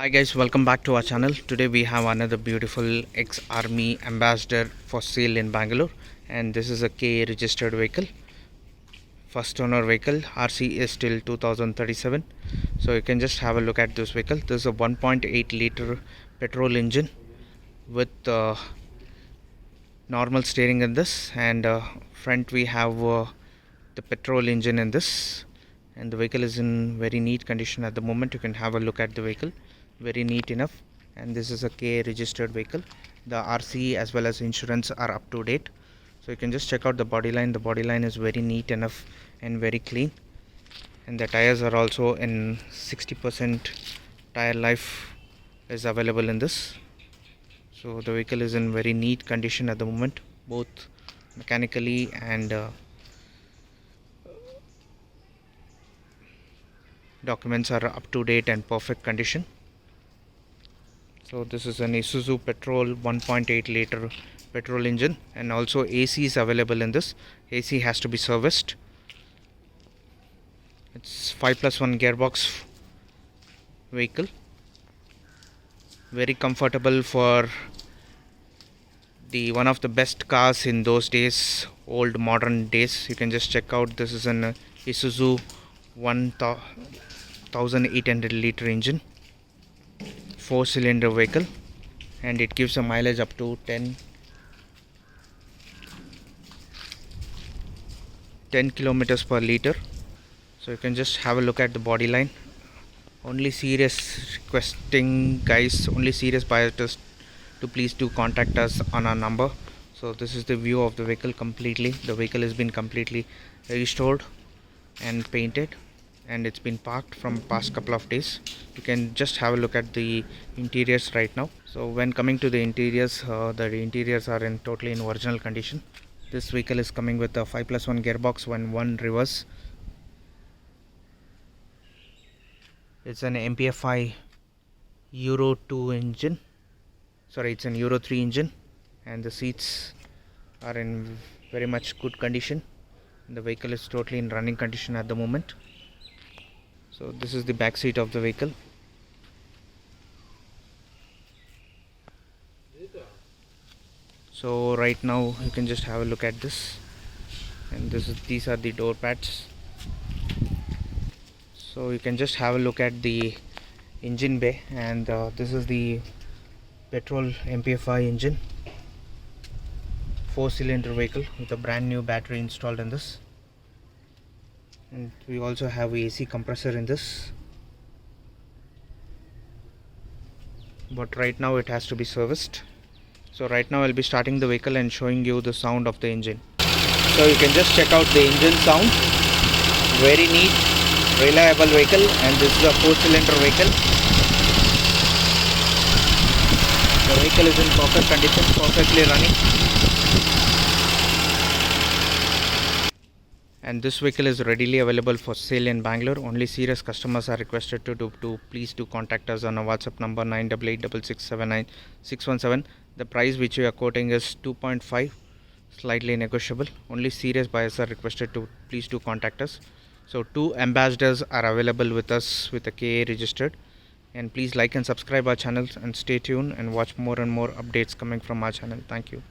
Hi guys, welcome back to our channel. Today we have another beautiful Ex Army Ambassador for sale in Bangalore, and this is a KA registered vehicle, first owner vehicle. RC is till 2037. So you can just have a look at this vehicle. This is a 1.8 liter petrol engine with normal steering in this, and front we have the petrol engine in this, and the vehicle is in very neat condition at the moment. You can have a look at the vehicle, very neat enough. And this is a KA registered vehicle. The RC as well as insurance are up to date, so you can just check out the body line. The body line is very neat enough and very clean, and the tires are also in 60% tire life is available in this. So the vehicle is in very neat condition at the moment, both mechanically and documents are up to date and perfect condition. So this is an Isuzu Petrol 1.8 liter petrol engine, and also AC is available in this. AC has to be serviced. It's 5+1 gearbox vehicle, very comfortable for the one of the best cars in those days, old modern days. You can just check out, this is an Isuzu 1800 liter engine, 4-cylinder vehicle, and it gives a mileage up to 10 kilometers per liter. So you can just have a look at the body line. Only serious requesting guys, only serious buyers to please do contact us on our number. So this is the view of the vehicle completely. The vehicle has been completely restored and painted, and it's been parked from past couple of days. You can just have a look at the interiors right now. So when coming to the interiors, the interiors are in totally in original condition. This vehicle is coming with a 5+1 gearbox and 1 reverse. It's an Mpfi Euro 2 engine, sorry, it's an Euro 3 engine, and the seats are in very much good condition. The vehicle is totally in running condition at the moment. So this is the back seat of the vehicle. So right now you can just have a look at this, and these are the door pads. So you can just have a look at the engine bay, and this is the petrol Mpfi engine, 4-cylinder vehicle with a brand new battery installed in this. And we also have AC compressor in this, but right now it has to be serviced. So right now I'll be starting the vehicle and showing you the sound of the engine. So you can just check out the engine sound, very neat, reliable vehicle, and this is a 4-cylinder vehicle. The vehicle is in perfect condition, perfectly running. And this vehicle is readily available for sale in Bangalore. Only serious customers are requested to please do contact us on our WhatsApp number 9886679617. The price which we are quoting is 2.5, slightly negotiable. Only serious buyers are requested to please do contact us. So 2 ambassadors are available with us with a KA registered, and please like and subscribe our channel and stay tuned and watch more and more updates coming from our channel. Thank you.